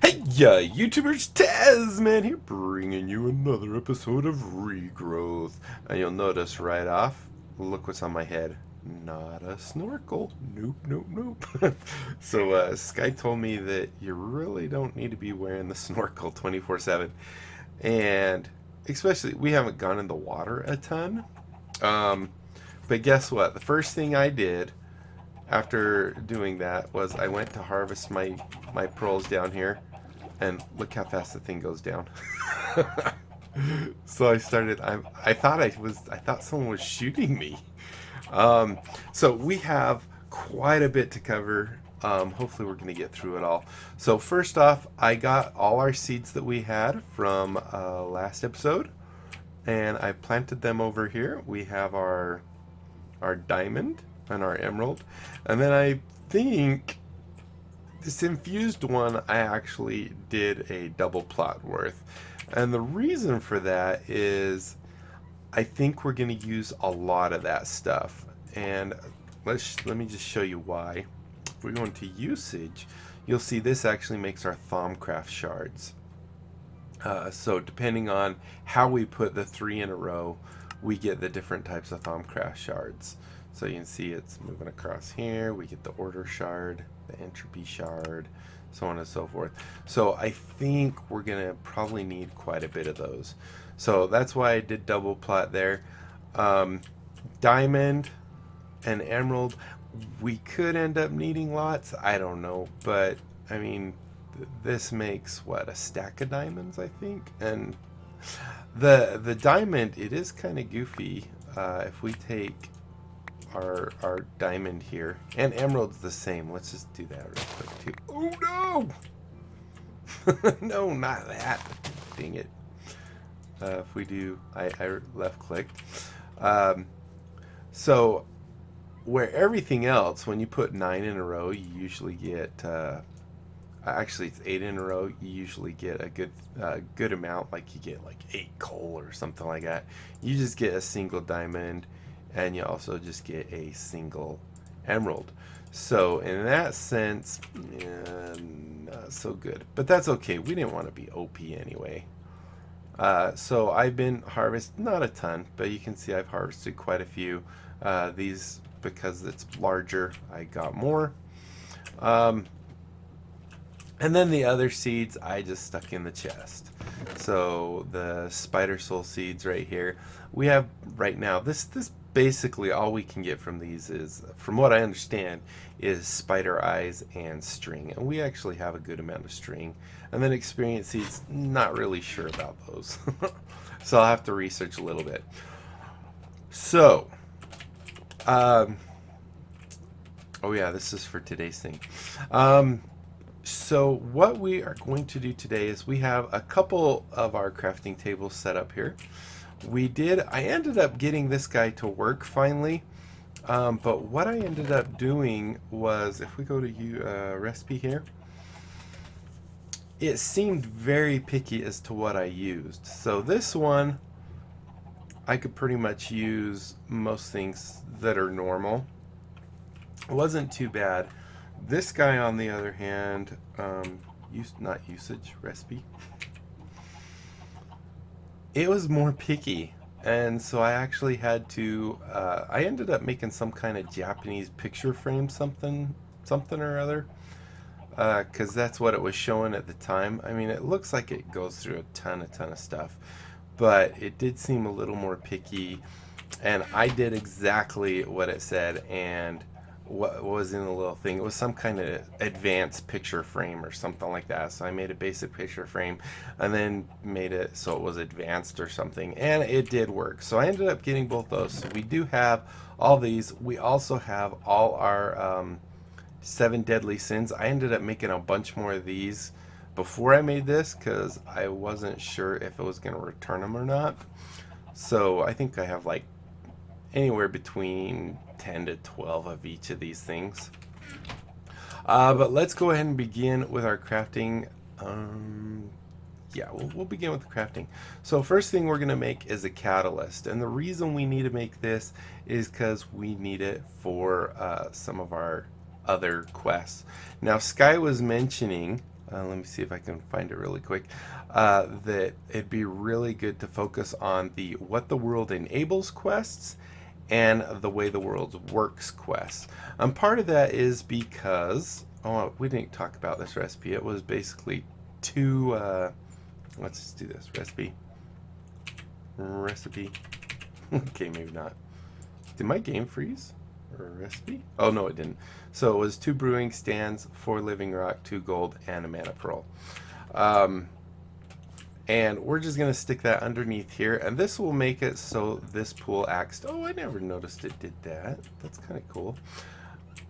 Hey, YouTubers, Tasman here, bringing you another episode of Regrowth. And you'll notice right off, look what's on my head. Not a snorkel. Nope, nope, nope. So, Sky told me that you really don't need to be wearing the snorkel 24/7. And especially, we haven't gone in the water a ton. Um, but guess what? The first thing I did after doing that was I went to harvest my pearls down here, and look how fast the thing goes down. So I started. I thought someone was shooting me. Um, so we have quite a bit to cover. Hopefully we're going to get through it all. So first off, I got all our seeds that we had from last episode, and I planted them over here. We have our diamond and our emerald, and then I think this infused one I actually did a double plot worth. And the reason for that is I think we're going to use a lot of that stuff. And let me just show you why. If we go into usage, you'll see this actually makes our Thaumcraft shards. So depending on how we put the 3 in a row, we get the different types of Thaumcraft shards. So you can see it's moving across here. We get the order shard, the entropy shard, so on and so forth. So I think we're gonna probably need quite a bit of those. So that's why I did double plot there. Diamond and emerald, we could end up needing lots. I don't know, but I mean, this makes what, a stack of diamonds, I think. And the diamond, it is kind of goofy. If we take our diamond here, and emerald's the same. Let's just do that real quick too. Oh no! No, not that. Dang it. If we do, I left clicked. So where everything else, when you put 9 in a row, you usually get. Actually, it's 8 in a row. You usually get a good amount. Like you get like 8 coal or something like that. You just get a single diamond, and you also just get a single emerald. So in that sense, not so good. But that's okay. We didn't want to be OP anyway. So I've been not a ton, but you can see I've harvested quite a few. These, because it's larger, I got more. And then the other seeds I just stuck in the chest. So the spider soul seeds right here, we have right now, this basically all we can get from these is, from what I understand, is spider eyes and string. And we actually have a good amount of string. And then experience seeds, not really sure about those. So I'll have to research a little bit. So, oh yeah, this is for today's thing. So what we are going to do today is we have a couple of our crafting tables set up here. I ended up getting this guy to work finally, but what I ended up doing was, if we go to recipe here, it seemed very picky as to what I used. So this one, I could pretty much use most things that are normal. It wasn't too bad. This guy, on the other hand, not usage, recipe. It was more picky, and so I actually had to. I ended up making some kind of Japanese picture frame, something or other, because that's what it was showing at the time. I mean, it looks like it goes through a ton of stuff, but it did seem a little more picky, and I did exactly what it said. And what was in the little thing, it was some kind of advanced picture frame or something like that. So I made a basic picture frame and then made it so it was advanced or something, and it did work. So I ended up getting both those. So we do have all these. We also have all our 7 deadly sins. I ended up making a bunch more of these before I made this because I wasn't sure if it was going to return them or not. So I think I have like anywhere between 10 to 12 of each of these things. But let's go ahead and begin with our crafting. Yeah, we'll begin with the crafting. So first thing we're going to make is a catalyst. And the reason we need to make this is because we need it for some of our other quests. Now, Sky was mentioning let me see if I can find it really quick, that it'd be really good to focus on the what the world enables quests and the way the world works quests. Part of that is because, oh, we didn't talk about this recipe. It was basically two, let's just do this, recipe. Okay, maybe not. Did my game freeze? Or a recipe? Oh, no, it didn't. So it was 2 brewing stands, 4 living rock, 2 gold, and a mana pearl. And we're just going to stick that underneath here, and this will make it so this pool acts. Oh, I never noticed it did that. That's kind of cool.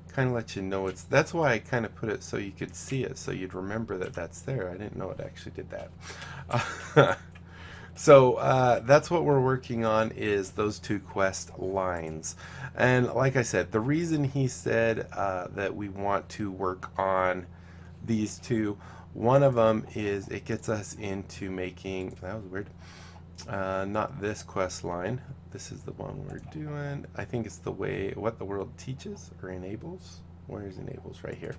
Kind of let you know it's. That's why I kind of put it so you could see it, so you'd remember that that's there. I didn't know it actually did that. So that's what we're working on, is those 2 quest lines. And like I said, the reason he said that we want to work on these 2, one of them is it gets us into making, that was weird, not this quest line. This is the one we're doing. I think it's the way, what the world teaches or enables. Where is enables? Right here.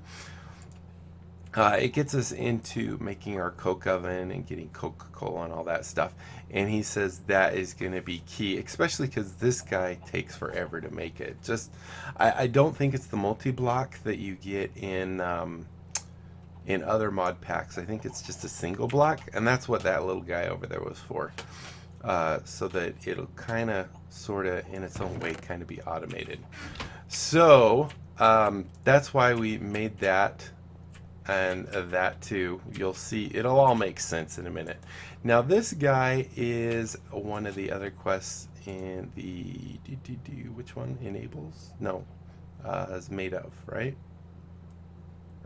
It gets us into making our Coke oven and getting Coca-Cola and all that stuff. And he says that is going to be key, especially because this guy takes forever to make it. Just, I don't think it's the multi-block that you get in other mod packs. I think it's just a single block, and that's what that little guy over there was for. So that it'll kind of, sort of, in its own way, kind of be automated. So that's why we made that. And that too, you'll see it'll all make sense in a minute. Now this guy is one of the other quests in the which one? Enables? No, is made of, right?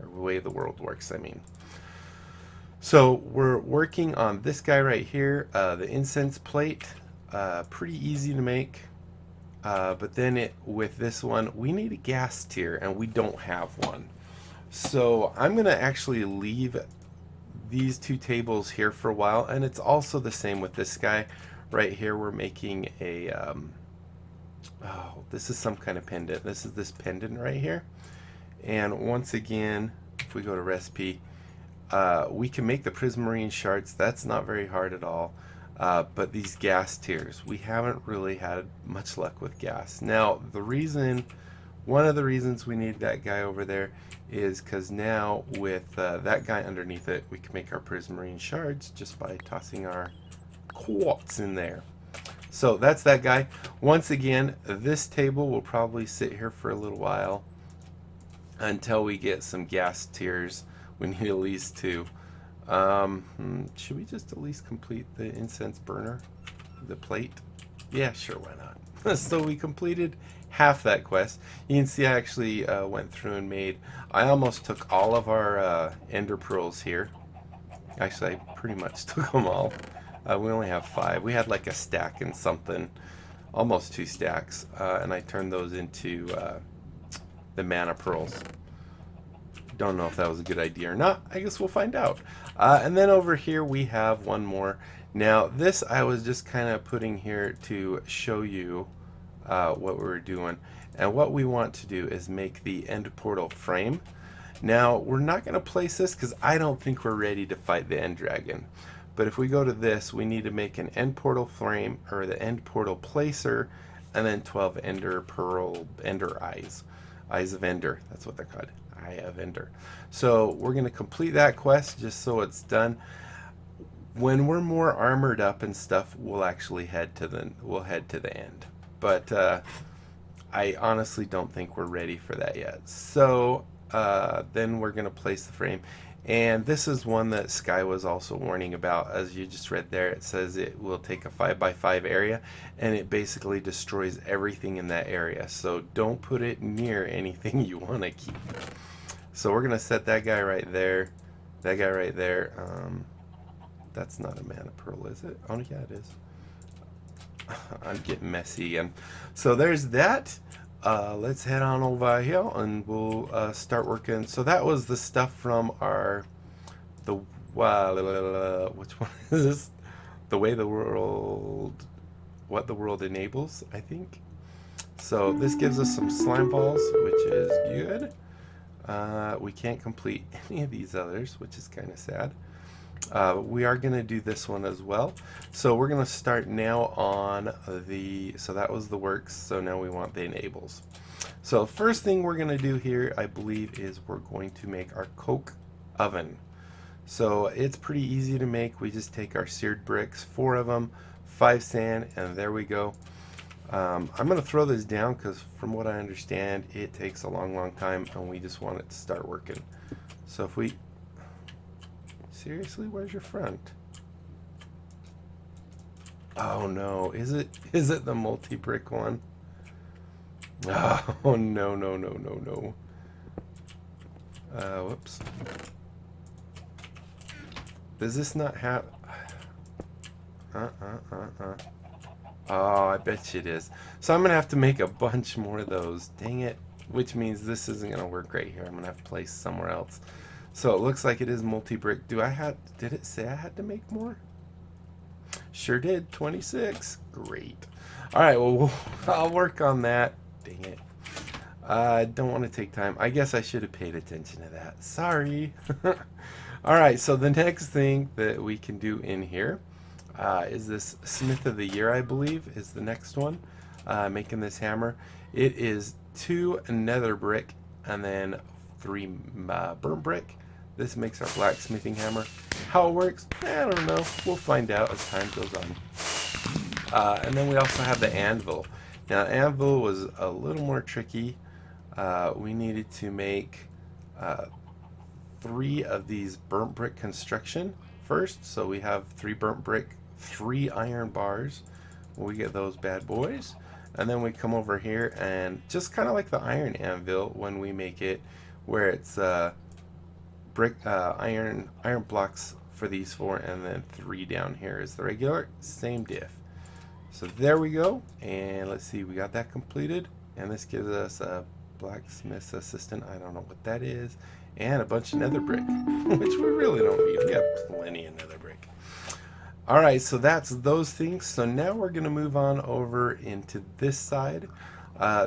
Or the way the world works, I mean. So we're working on this guy right here, the incense plate. Pretty easy to make, but then with this one we need a gas tier, and we don't have one. So I'm going to actually leave these 2 tables here for a while, and it's also the same with this guy right here. We're making a oh, this is some kind of pendant. This is this pendant right here, and once again, if we go to recipe, we can make the prismarine shards. That's not very hard at all. But these gas tiers, we haven't really had much luck with gas. Now the reason, one of the reasons we need that guy over there is because now with that guy underneath it, we can make our prismarine shards just by tossing our quartz in there. So that's that guy. Once again, this table will probably sit here for a little while until we get some gas tiers. We need at least 2. Should we just at least complete the incense burner, the plate? Yeah, sure, why not? So we completed half that quest. You can see I actually went through and made, I almost took all of our ender pearls here. Actually, I pretty much took them all. We only have 5. We had like a stack and something, almost 2 stacks, and I turned those into the mana pearls. Don't know if that was a good idea or not. I guess we'll find out. And then over here we have one more. Now this I was just kind of putting here to show you what we're doing, and what we want to do is make the end portal frame. Now we're not going to place this because I don't think we're ready to fight the end dragon, but if we go to this, we need to make an end portal frame, or the end portal placer, and then 12 ender eyes of ender. That's what they're called, eye of ender. So we're going to complete that quest just so it's done. When we're more armored up and stuff, we'll actually head to the end. But I honestly don't think we're ready for that yet. So then we're going to place the frame. And this is one that Sky was also warning about. As you just read there, it says it will take a 5x5 area, and it basically destroys everything in that area. So don't put it near anything you want to keep. So we're going to set that guy right there. That guy right there. That's not a mana pearl, is it? Oh, yeah, it is. I'm getting messy again. So there's that. Let's head on over here and we'll start working. So that was the stuff from which one is this? The way the world, what the world enables, I think. So this gives us some slime balls, which is good. We can't complete any of these others, which is kind of sad. We are going to do this one as well. So we're going to start now on so that was the works, so now we want the enables. So first thing we're going to do here, I believe, is we're going to make our coke oven. So it's pretty easy to make. We just take our seared bricks, 4 of them, 5 sand, and there we go. I'm going to throw this down because from what I understand, it takes a long time, and we just want it to start working. So if we... Seriously, where's your front? Oh no, is it the multi-brick one? Oh no. Whoops. Does this not have... Oh, I bet you it is. So I'm going to have to make a bunch more of those. Dang it. Which means this isn't going to work right here. I'm going to have to place somewhere else. So it looks like it is multi-brick. Did it say I had to make more? Sure did. 26. Great. All right, well, I'll work on that. Dang it. I don't want to take time. I guess I should have paid attention to that. Sorry. All right, so the next thing that we can do in here is this Smith of the Year, I believe, is the next one. Making this hammer. It is 2 nether brick and then 3 burnt brick. This makes our blacksmithing hammer. How it works, I don't know. We'll find out as time goes on. And then we also have the anvil. Now, anvil was a little more tricky. We needed to make 3 of these burnt brick construction first. So we have 3 burnt brick, 3 iron bars. We get those bad boys. And then we come over here and just kind of like the iron anvil when we make it, where it's iron blocks for these 4, and then 3 down here is the regular, same diff. So there we go, and let's see, we got that completed, and this gives us a blacksmith's assistant, I don't know what that is, and a bunch of nether brick, which we really don't need. We got plenty of nether brick. All right, so that's those things. So now we're going to move on over into this side.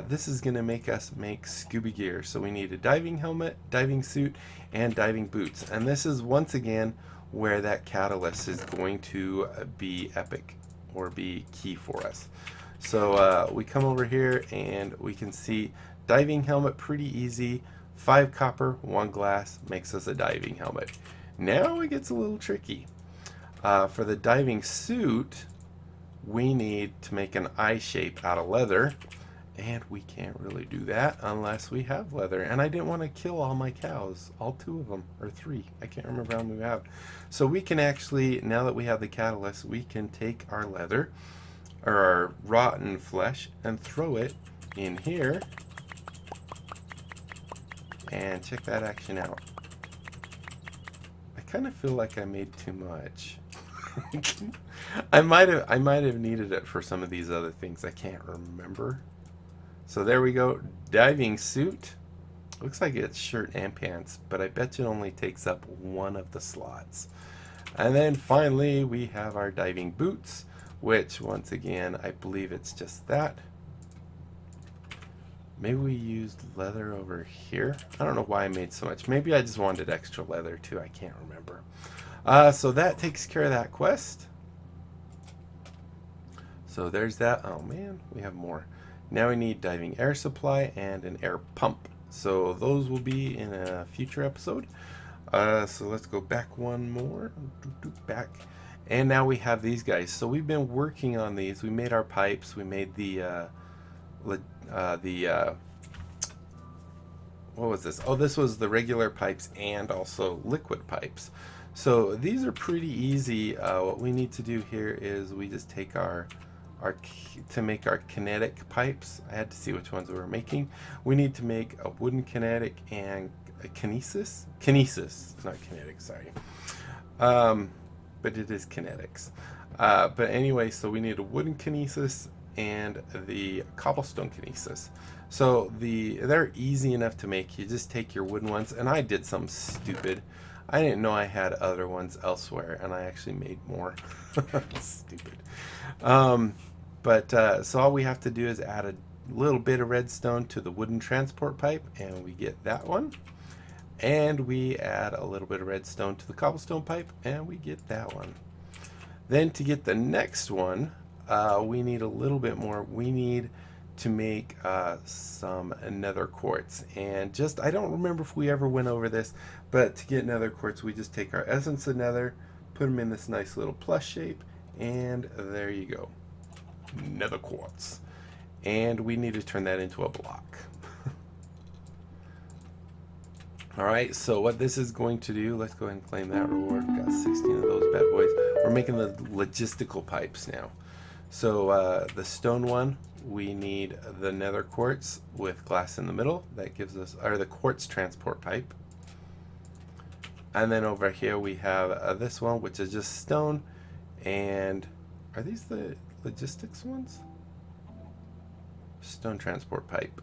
This is going to make us make scuba gear. So we need a diving helmet, diving suit, and diving boots. And this is once again where that catalyst is going to be epic or be key for us. So we come over here and we can see diving helmet, pretty easy. 5 copper, 1 glass makes us a diving helmet. Now it gets a little tricky. For the diving suit, we need to make an eye shape out of leather, and we can't really do that unless we have leather. And I didn't want to kill all my cows, all 2 of them, or 3. I can't remember how many we have. So we can actually, now that we have the catalyst, we can take our leather, or our rotten flesh, and throw it in here. And check that action out. I kind of feel like I made too much. I might have needed it for some of these other things. I can't remember. So there we go. Diving suit. Looks like it's shirt and pants, but I bet it only takes up 1 of the slots. And then finally we have our diving boots, which once again I believe it's just that. Maybe we used leather over here. I don't know why I made so much. Maybe I just wanted extra leather too. I can't remember. So that takes care of that quest. So there's that. Oh man, we have more. Now we need diving air supply and an air pump. So those will be in a future episode. So let's go back one more. Back. And now we have these guys. So we've been working on these. We made our pipes. We made what was this? Oh, this was the regular pipes and also liquid pipes. So these are pretty easy. What we need to do here is we just take to make our kinetic pipes. I had to see which ones we were making. We need to make a wooden kinetic and a kinesis. Kinesis, it's not kinetic, sorry. But it is kinetics. But anyway, so we need a wooden kinesis and the cobblestone kinesis. So they're easy enough to make. You just take your wooden ones, and I did something stupid. I didn't know I had other ones elsewhere, and I actually made more. Stupid. So all we have to do is add a little bit of redstone to the wooden transport pipe, and we get that one. And we add a little bit of redstone to the cobblestone pipe, and we get that one. Then to get the next one, we need a little bit more. We need to make some nether quartz. And just, I don't remember if we ever went over this, but to get nether quartz, we just take our essence of nether, put them in this nice little plus shape, and there you go. Nether quartz. And we need to turn that into a block. Alright, so what this is going to do, let's go ahead and claim that reward. Got 16 of those bad boys. We're making the logistical pipes now. So the stone one, we need the nether quartz with glass in the middle. That gives us, or the quartz transport pipe. And then over here we have this one, which is just stone. And are these the logistics ones? Stone transport pipe.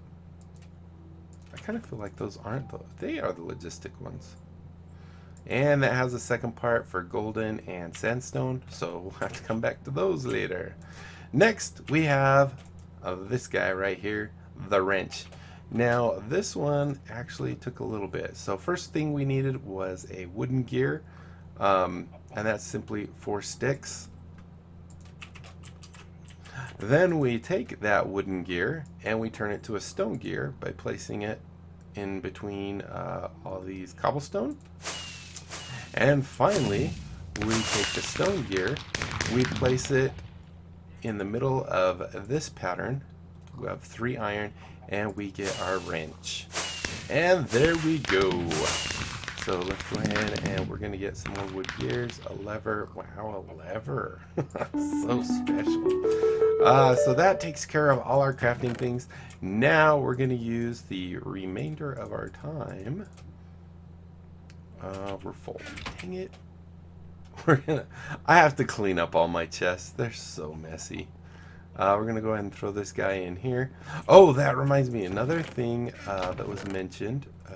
I kind of feel like those aren't they are the logistic ones. And that has a second part for golden and sandstone, so we'll have to come back to those later. Next we have this guy right here, the wrench. Now this one actually took a little bit. So first thing we needed was a wooden gear, and that's simply 4 sticks. Then we take that wooden gear and we turn it to a stone gear by placing it in between all these cobblestone. And finally, we take the stone gear, we place it in the middle of this pattern. We have 3 iron, and we get our wrench. And there we go. So let's go ahead and we're going to get some more wood gears, a lever. Wow, a lever. So special. So that takes care of all our crafting things. Now we're going to use the remainder of our time. We're full. Dang it. I have to clean up all my chests. They're so messy. We're going to go ahead and throw this guy in here. Oh, that reminds me. Another thing that was mentioned. I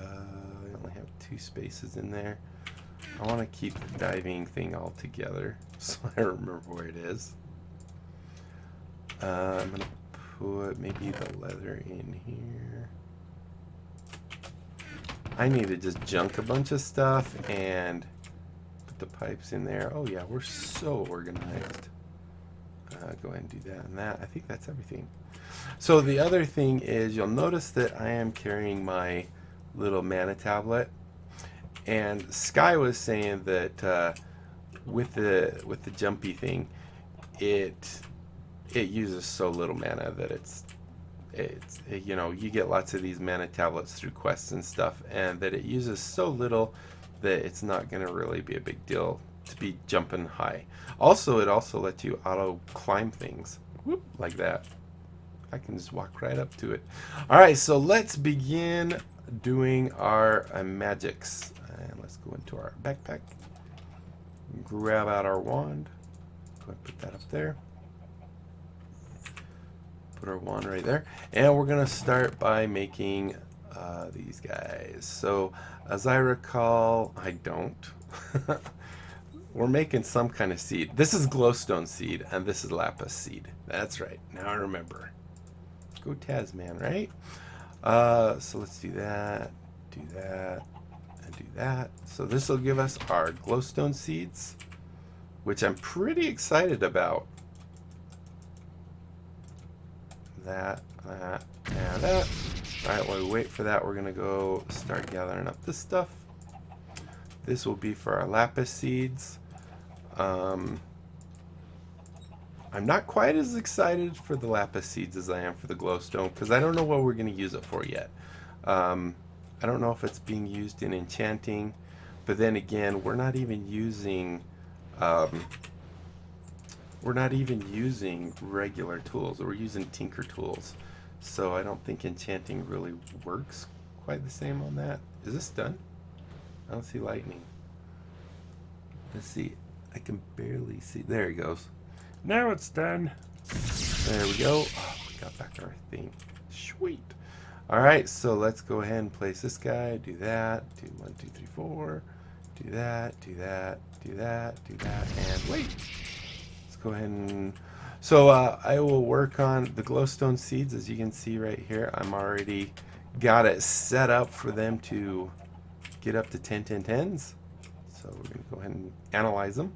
only have 2 spaces in there. I want to keep the diving thing all together so I remember where it is. I'm going to put maybe the leather in here. I need to just junk a bunch of stuff and put the pipes in there. Oh yeah, we're so organized. Go ahead and do that and that. I think that's everything. So the other thing is, you'll notice that I am carrying my little mana tablet, and Sky was saying that with the jumpy thing, it uses so little mana that it's you know, you get lots of these mana tablets through quests and stuff, and that it uses so little that it's not going to really be a big deal to be jumping high. Also, it also lets you auto climb things. Whoop, like that. I can just walk right up to it. Alright, so let's begin doing our magics. And let's go into our backpack. Grab out our wand. Go ahead and put that up there. Put our wand right there. And we're going to start by making these guys. So, as I recall, I don't. We're making some kind of seed. This is glowstone seed, and this is lapis seed. That's right. Now I remember. Go Tasman, right? So let's do that, and do that. So this will give us our glowstone seeds, which I'm pretty excited about. That, and that. All right, while we wait for that, we're going to go start gathering up this stuff. This will be for our lapis seeds. I'm not quite as excited for the lapis seeds as I am for the glowstone, because I don't know what we're going to use it for yet. I don't know if it's being used in enchanting, but then again, we're not even using regular tools. We're using tinker tools, so I don't think enchanting really works quite the same on that. Is this done? I don't see lightning. Let's see. I can barely see. There it goes. Now it's done. There we go. Oh, we got back our thing. Sweet. Alright, so let's go ahead and place this guy. Do that. Do 1, 2, 3, 4. Do that. Do that. Do that. Do that. And wait. Let's go ahead and... So I will work on the glowstone seeds. As you can see right here, I'm already got it set up for them to get up to 10, 10, 10s. So we're going to go ahead and analyze them.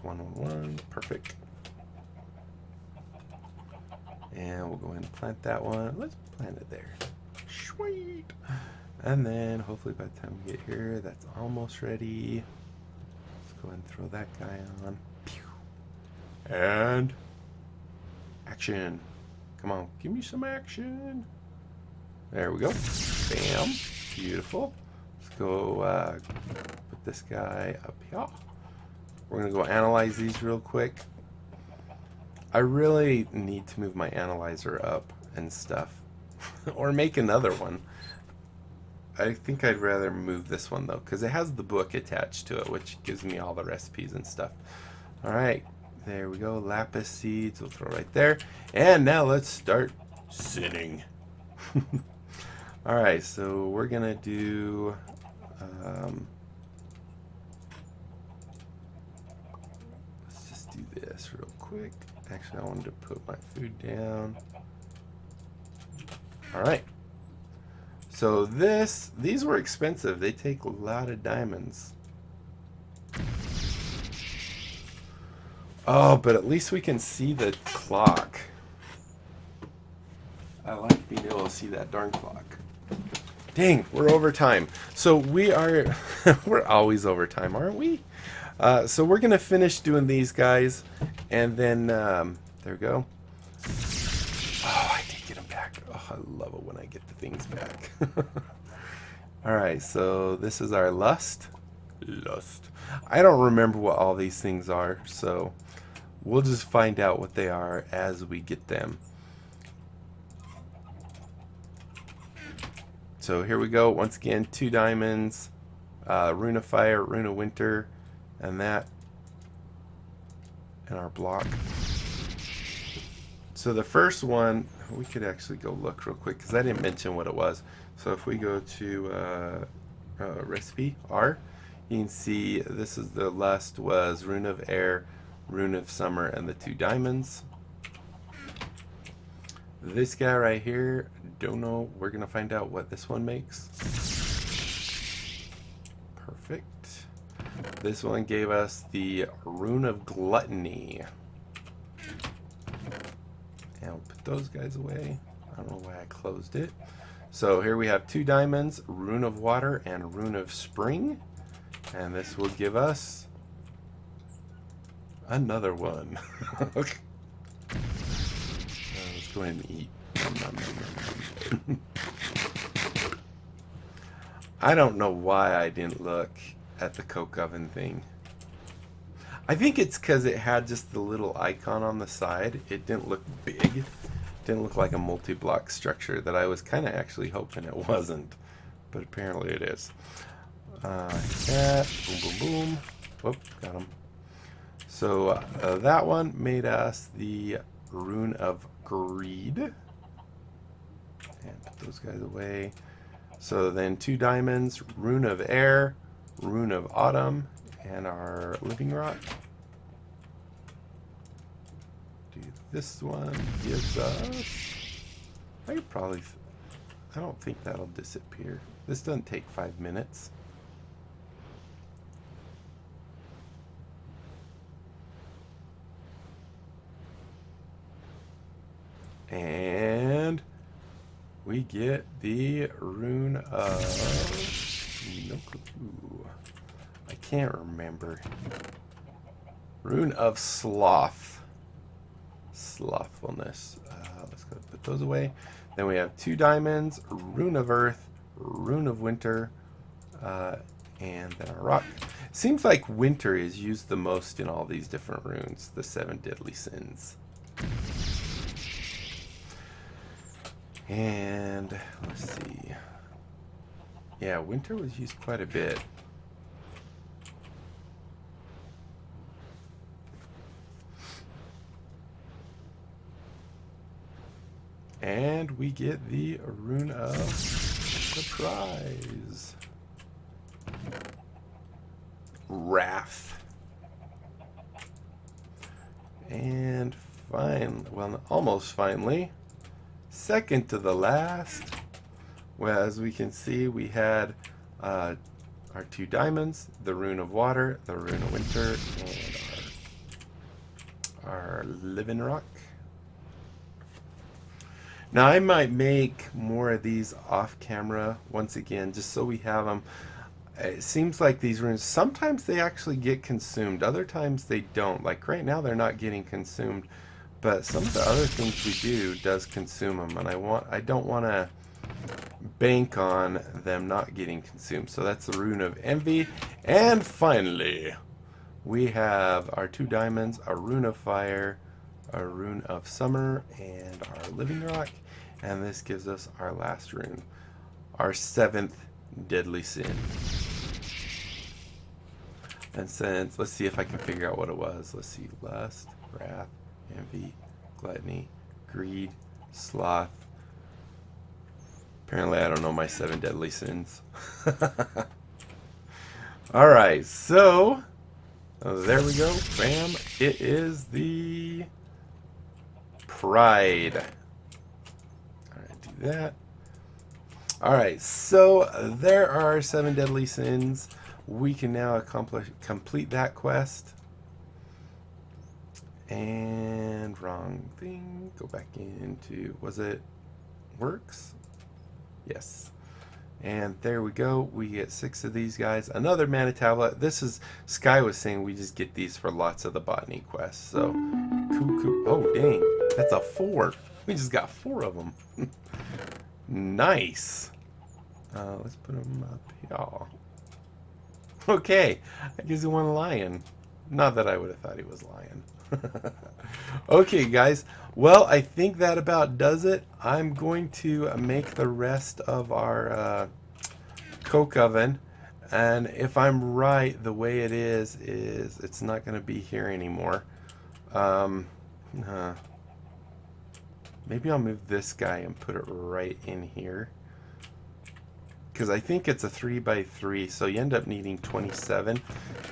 1, 1, 1, perfect. And we'll go ahead and plant that one. Let's plant it there. Sweet. And then hopefully by the time we get here, that's almost ready. Let's go ahead and throw that guy on. And action. Come on, give me some action. There we go. Bam. Beautiful. Let's go put this guy up here. We're going to go analyze these real quick. I really need to move my analyzer up and stuff. Or make another one. I think I'd rather move this one though, because it has the book attached to it, which gives me all the recipes and stuff. Alright, there we go. Lapis seeds, we'll throw right there. And now let's start sinning. Alright, so we're going to do... let's just do this real quick. Actually, I wanted to put my food down. Alright. So these were expensive. They take a lot of diamonds. Oh, but at least we can see the clock. I like being able to see that darn clock. Dang, we're over time. So we are, we're always over time, aren't we? So we're going to finish doing these guys. And then, there we go. Oh, I did get them back. Oh, I love it when I get the things back. Alright, so this is our lust. I don't remember what all these things are, so we'll just find out what they are as we get them. So here we go. Once again, 2 diamonds, rune of fire, rune of winter, and that, and our block. So the first one, we could actually go look real quick because I didn't mention what it was. So if we go to recipe R, you can see this is the lust was rune of air, rune of summer, and the 2 diamonds. This guy right here, don't know. We're gonna find out what this one makes. Perfect. This one gave us the rune of gluttony. And we'll put those guys away. I don't know why I closed it. So here we have 2 diamonds, rune of water, and rune of spring. And this will give us another one. Okay. Let's go ahead and eat. I don't know why I didn't look at the coke oven thing. I think it's because it had just the little icon on the side. It didn't look big. It didn't look like a multi-block structure that I was kind of actually hoping it wasn't. But apparently it is. That. Boom, boom, boom. Whoop, got him. So that one made us the rune of greed. And put those guys away. So then 2 diamonds, rune of air, rune of autumn, and our living rock. Do this one gives us. I could probably. I don't think that'll disappear. This doesn't take 5 minutes. And we get the rune of no clue. I can't remember. Rune of sloth. Slothfulness. Let's go put those away. Then we have 2 diamonds, rune of earth, rune of winter, and then a rock. Seems like winter is used the most in all these different runes, the 7 deadly sins. And let's see. Yeah, winter was used quite a bit. And we get the rune of surprise. Wrath. And almost finally, second to the last, Well, as we can see, we had our 2 diamonds, the rune of water, the rune of winter, and our living rock. Now I might make more of these off camera once again, just so we have them. It seems like these runes, sometimes they actually get consumed, other times they don't. Like right now they're not getting consumed, but some of the other things we do does consume them, and I don't want to bank on them not getting consumed. So that's the rune of envy. And finally, we have our 2 diamonds, a rune of fire, a rune of summer, and our living rock. And this gives us our last rune, our 7th deadly sin. And since, let's see if I can figure out what it was. Let's see, lust, wrath, envy, gluttony, greed, sloth. Apparently I don't know my 7 deadly sins. Alright, so there we go. Bam. It is the pride. Alright, do that. Alright, so there are 7 deadly sins. We can now complete that quest. And wrong thing. Go back into, was it works? Yes. And there we go. We get 6 of these guys. Another mana tablet. This is, Sky was saying we just get these for lots of the botany quests. So, cuckoo. Oh, dang. That's a 4. We just got 4 of them. Nice. Let's put them up here. Okay. I guess he won a lion. Not that I would have thought he was lying. Okay, guys. Well, I think that about does it. I'm going to make the rest of our coke oven. And if I'm right, the way it is it's not going to be here anymore. Maybe I'll move this guy and put it right in here. Because I think it's a 3x3, so you end up needing 27.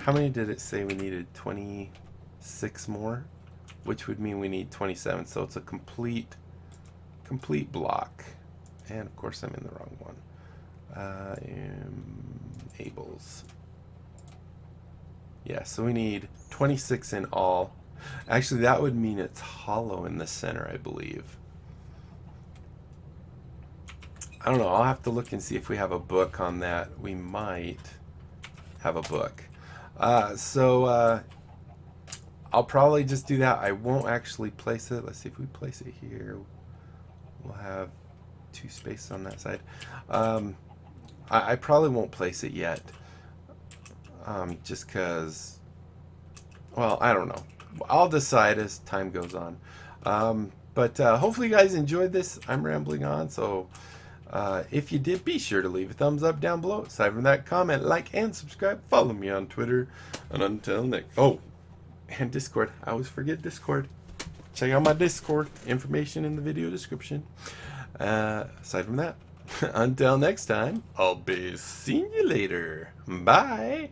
How many did it say we needed? 26 more? Which would mean we need 27, so it's a complete block. And of course I'm in the wrong one. Ables. Yeah, so we need 26 in all. Actually, that would mean it's hollow in the center, I believe. I don't know. I'll have to look and see if we have a book on that. We might have a book. I'll probably just do that. I won't actually place it. Let's see if we place it here. We'll have 2 spaces on that side. I probably won't place it yet. Just because, well, I don't know. I'll decide as time goes on. But hopefully you guys enjoyed this. I'm rambling on, so if you did, be sure to leave a thumbs up down below. Aside from that, comment, like, and subscribe. Follow me on Twitter. And until next... Oh, and Discord. I always forget Discord. Check out my Discord. Information in the video description. Aside from that, until next time, I'll be seeing you later. Bye.